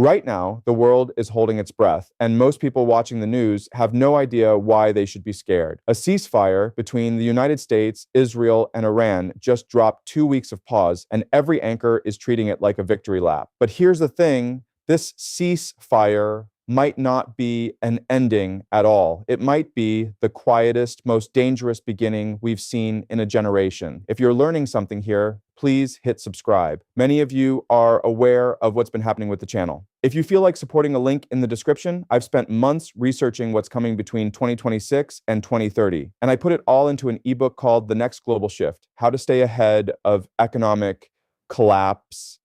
Right now, the world is holding its breath, and most people watching the news have no idea why they should be scared. A ceasefire between the United States, Israel, and Iran just dropped 2 weeks of pause, and every anchor is treating it like a victory lap. But here's the thing, this ceasefire might not be an ending at all. It might be the quietest, most dangerous beginning we've seen in a generation. If you're learning something here, please hit subscribe. Many of you are aware of what's been happening with the channel. If you feel like supporting, a link in the description. I've spent months researching what's coming between 2026 and 2030, and I put it all into an ebook called The Next Global Shift: How to Stay Ahead of Economic Collapse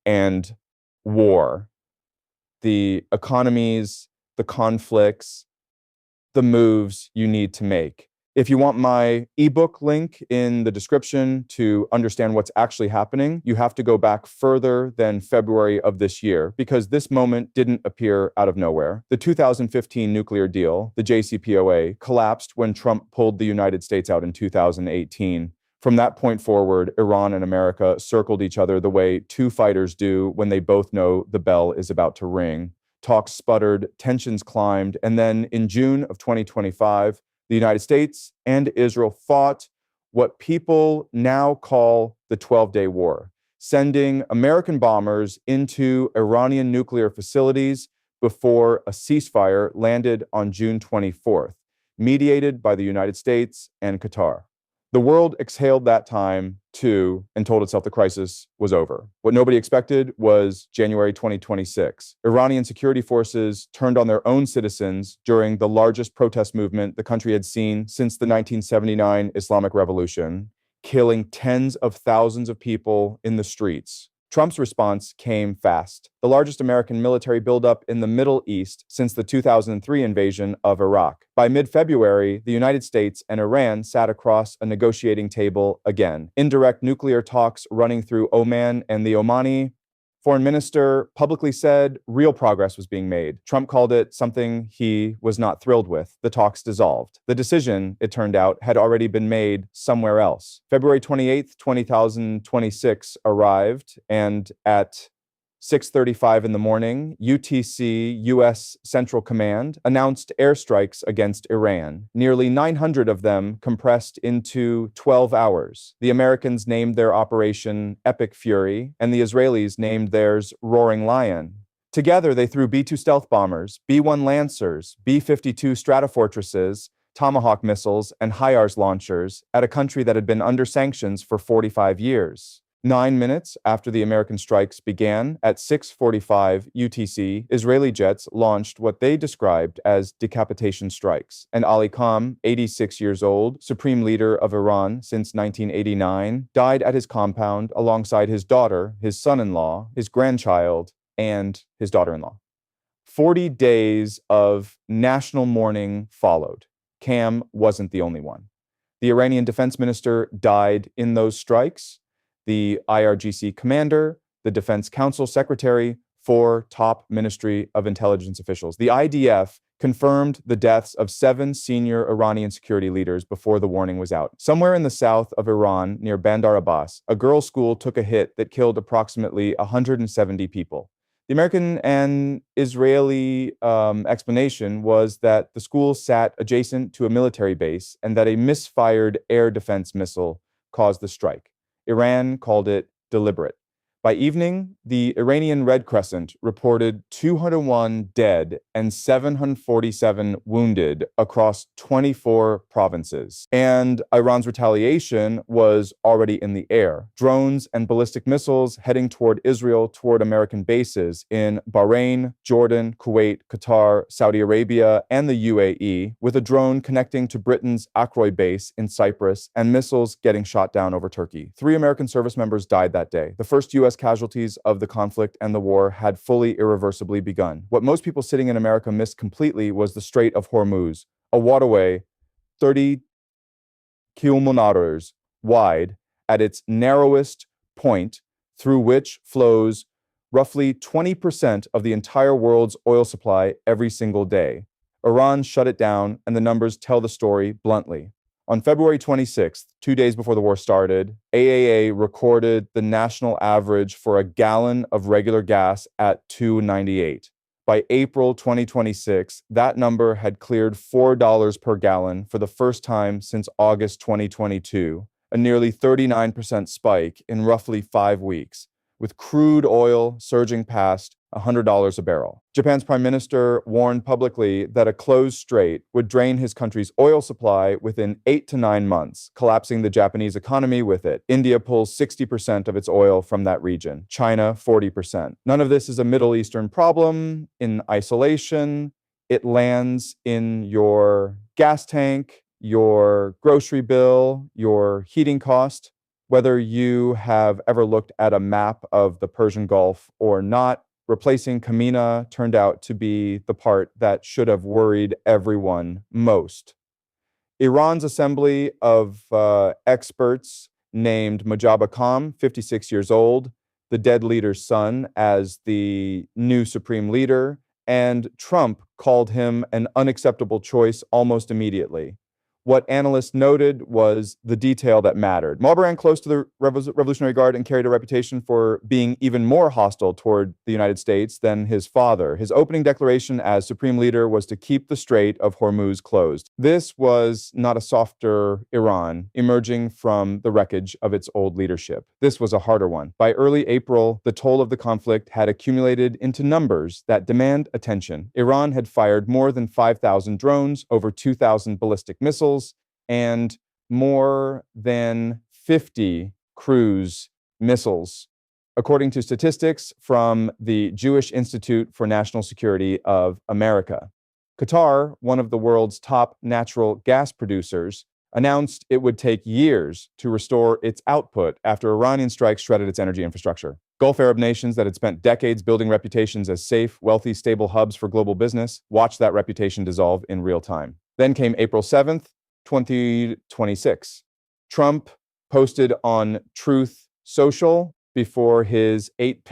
and War. The economies, the conflicts, the moves you need to make. If you want my ebook link in the description to understand what's actually happening, you have to go back further than February of this year, because this moment didn't appear out of nowhere. The 2015 nuclear deal, the JCPOA, collapsed when Trump pulled the United States out in 2018. From that point forward, Iran and America circled each other the way two fighters do when they both know the bell is about to ring. Talks sputtered, tensions climbed, and then in June of 2025, the United States and Israel fought what people now call the 12-day war, sending American bombers into Iranian nuclear facilities before a ceasefire landed on June 24th, mediated by the United States and Qatar. The world exhaled that time too and told itself the crisis was over. What nobody expected was January 2026. Iranian security forces turned on their own citizens during the largest protest movement the country had seen since the 1979 Islamic Revolution, killing tens of thousands of people in the streets. Trump's response came fast. The largest American military buildup in the Middle East since the 2003 invasion of Iraq. By mid-February, the United States and Iran sat across a negotiating table again. Indirect nuclear talks running through Oman, and the Omani foreign minister publicly said real progress was being made. Trump called it something he was not thrilled with. The talks dissolved. The decision, it turned out, had already been made somewhere else. February 28th, 2026 arrived, and at 6:35 in the morning, UTC, U.S. Central Command, announced airstrikes against Iran. Nearly 900 of them compressed into 12 hours. The Americans named their operation Epic Fury, and the Israelis named theirs Roaring Lion. Together, they threw B-2 stealth bombers, B-1 Lancers, B-52 Stratofortresses, Tomahawk missiles, and HIMARS launchers at a country that had been under sanctions for 45 years. 9 minutes after the American strikes began, at 6:45 UTC, Israeli jets launched what they described as decapitation strikes. And Ali Khamenei, 86 years old, supreme leader of Iran since 1989, died at his compound alongside his daughter, his son-in-law, his grandchild, and his daughter-in-law. 40 days of national mourning followed. Cam wasn't the only one. The Iranian defense minister died in those strikes. The IRGC commander, the Defense Council secretary, 4 top Ministry of Intelligence officials. The IDF confirmed the deaths of 7 senior Iranian security leaders before the warning was out. Somewhere in the south of Iran, near Bandar Abbas, a girls' school took a hit that killed approximately 170 people. The American and Israeli explanation was that the school sat adjacent to a military base and that a misfired air defense missile caused the strike. Iran called it deliberate. By evening, the Iranian Red Crescent reported 201 dead and 747 wounded across 24 provinces. And Iran's retaliation was already in the air. Drones and ballistic missiles heading toward Israel, toward American bases in Bahrain, Jordan, Kuwait, Qatar, Saudi Arabia, and the UAE, with a drone connecting to Britain's Akroy base in Cyprus and missiles getting shot down over Turkey. 3 American service members died that day. The first U.S. casualties of the conflict and the war had fully irreversibly begun. What most people sitting in America missed completely was the Strait of Hormuz, a waterway 30 kilometers wide at its narrowest point, through which flows roughly 20% of the entire world's oil supply every single day. Iran shut it down, and the numbers tell the story bluntly. On February 26th, 2 days before the war started, AAA recorded the national average for a gallon of regular gas at $2.98. By April 2026, that number had cleared $4 per gallon for the first time since August 2022, a nearly 39% spike in roughly 5 weeks, with crude oil surging past $100 a barrel. Japan's prime minister warned publicly that a closed strait would drain his country's oil supply within 8 to 9 months, collapsing the Japanese economy with it. India pulls 60% of its oil from that region, China 40%. None of this is a Middle Eastern problem in isolation. It lands in your gas tank, your grocery bill, your heating cost. Whether you have ever looked at a map of the Persian Gulf or not, replacing Kamina turned out to be the part that should have worried everyone most. Iran's assembly of experts named Mojtaba Khan, 56 years old, the dead leader's son, as the new supreme leader, and Trump called him an unacceptable choice almost immediately. What analysts noted was the detail that mattered. Marlborough ran close to the Revolutionary Guard and carried a reputation for being even more hostile toward the United States than his father. His opening declaration as supreme leader was to keep the Strait of Hormuz closed. This was not a softer Iran emerging from the wreckage of its old leadership. This was a harder one. By early April, the toll of the conflict had accumulated into numbers that demand attention. Iran had fired more than 5,000 drones, over 2,000 ballistic missiles, and more than 50 cruise missiles, according to statistics from the Jewish Institute for National Security of America. Qatar, one of the world's top natural gas producers, announced it would take years to restore its output after Iranian strikes shredded its energy infrastructure. Gulf Arab nations that had spent decades building reputations as safe, wealthy, stable hubs for global business watched that reputation dissolve in real time. Then came April 7th, 2026. Trump posted on Truth Social before his 8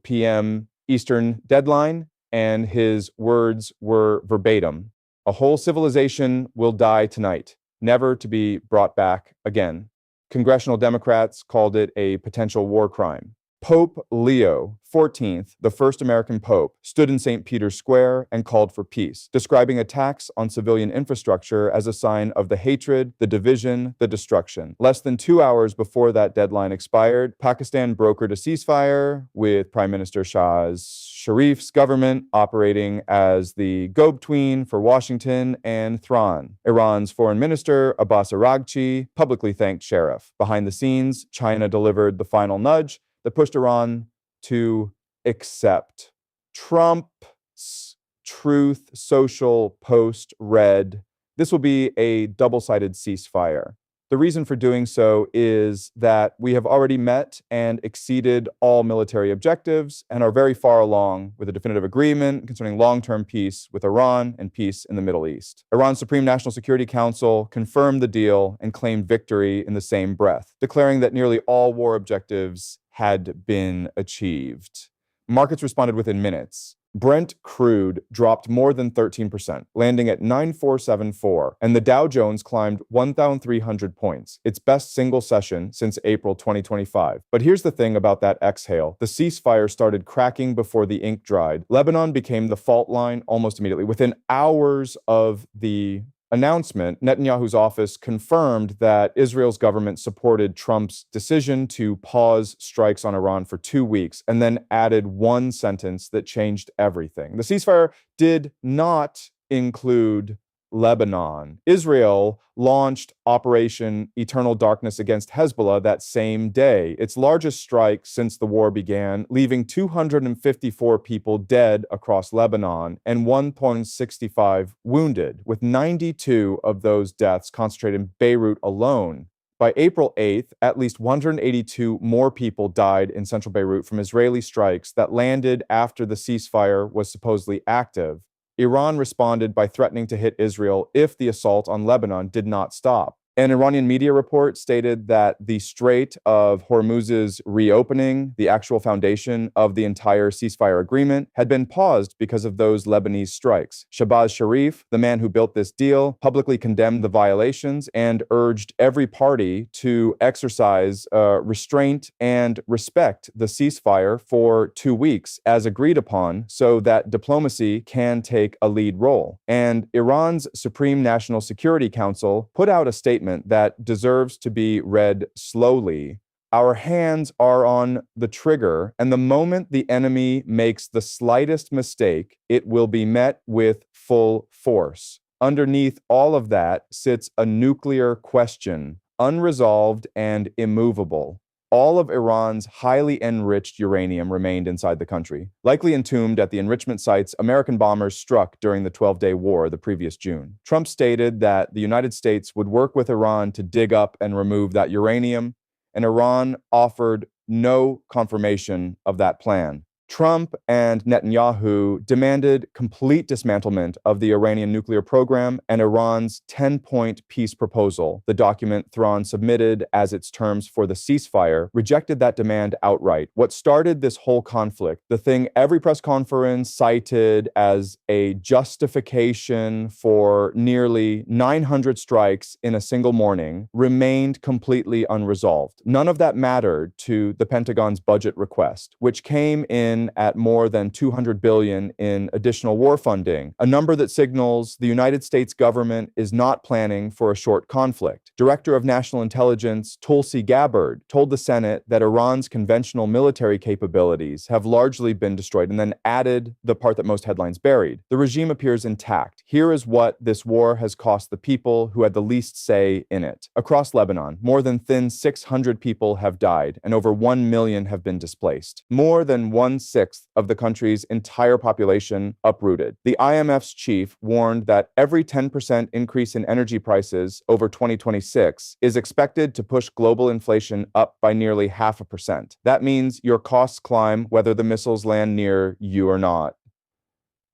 p.m. Eastern deadline, and his words were verbatim: "A whole civilization will die tonight, never to be brought back again." Congressional Democrats called it a potential war crime. Pope Leo XIV, the first American pope, stood in St. Peter's Square and called for peace, describing attacks on civilian infrastructure as a sign of the hatred, the division, the destruction. Less than 2 hours before that deadline expired, Pakistan brokered a ceasefire with Prime Minister Shahbaz Sharif's government operating as the go-between for Washington and Tehran. Iran's foreign minister, Abbas Araghchi, publicly thanked Sharif. Behind the scenes, China delivered the final nudge that pushed Iran to accept. Trump's Truth Social post read, "This will be a double-sided ceasefire." The reason for doing so is that we have already met and exceeded all military objectives and are very far along with a definitive agreement concerning long-term peace with Iran and peace in the Middle East. Iran's Supreme National Security Council confirmed the deal and claimed victory in the same breath, declaring that nearly all war objectives had been achieved. Markets responded within minutes. Brent crude dropped more than 13%, landing at 9,474, and the Dow Jones climbed 1,300 points, its best single session since April 2025. But here's the thing about that exhale. The ceasefire started cracking before the ink dried. Lebanon became the fault line almost immediately. Within hours of the announcement, Netanyahu's office confirmed that Israel's government supported Trump's decision to pause strikes on Iran for 2 weeks, and then added one sentence that changed everything. The ceasefire did not include Lebanon. Israel launched Operation Eternal Darkness against Hezbollah that same day, its largest strike since the war began, leaving 254 people dead across Lebanon and 165 wounded, with 92 of those deaths concentrated in Beirut alone. By April 8th, at least 182 more people died in central Beirut from Israeli strikes that landed after the ceasefire was supposedly active. Iran responded by threatening to hit Israel if the assault on Lebanon did not stop. An Iranian media report stated that the Strait of Hormuz's reopening, the actual foundation of the entire ceasefire agreement, had been paused because of those Lebanese strikes. Shahbaz Sharif, the man who built this deal, publicly condemned the violations and urged every party to exercise restraint and respect the ceasefire for 2 weeks as agreed upon so that diplomacy can take a lead role. And Iran's Supreme National Security Council put out a statement that deserves to be read slowly. Our hands are on the trigger, and the moment the enemy makes the slightest mistake, it will be met with full force. Underneath all of that sits a nuclear question, unresolved and immovable. All of Iran's highly enriched uranium remained inside the country, likely entombed at the enrichment sites American bombers struck during the 12-day war the previous June. Trump stated that the United States would work with Iran to dig up and remove that uranium, and Iran offered no confirmation of that plan. Trump and Netanyahu demanded complete dismantlement of the Iranian nuclear program and Iran's 10-point peace proposal. The document Tehran submitted as its terms for the ceasefire rejected that demand outright. What started this whole conflict, the thing every press conference cited as a justification for nearly 900 strikes in a single morning, remained completely unresolved. None of that mattered to the Pentagon's budget request, which came in at more than $200 billion in additional war funding, a number that signals the United States government is not planning for a short conflict. Director of National Intelligence Tulsi Gabbard told the Senate that Iran's conventional military capabilities have largely been destroyed, and then added the part that most headlines buried. The regime appears intact. Here is what this war has cost the people who had the least say in it. Across Lebanon, more than 600 people have died, and over 1 million have been displaced. More than 1/6 of the country's entire population uprooted. The IMF's chief warned that every 10% increase in energy prices over 2026 is expected to push global inflation up by nearly 0.5%. That means your costs climb whether the missiles land near you or not.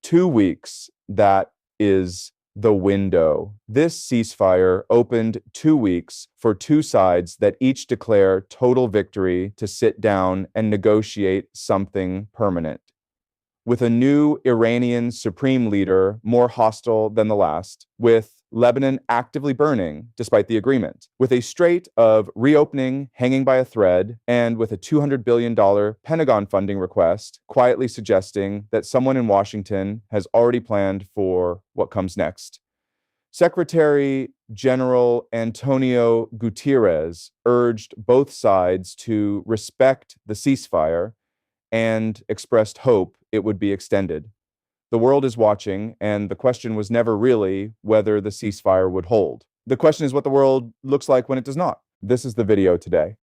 2 weeks, that is the window. This ceasefire opened 2 weeks for two sides that each declare total victory to sit down and negotiate something permanent. With a new Iranian supreme leader more hostile than the last, with Lebanon actively burning despite the agreement, with a strait of reopening hanging by a thread, and with a $200 billion Pentagon funding request quietly suggesting that someone in Washington has already planned for what comes next. Secretary General Antonio Guterres urged both sides to respect the ceasefire and expressed hope it would be extended. The world is watching, and the question was never really whether the ceasefire would hold. The question is what the world looks like when it does not. This is the video today.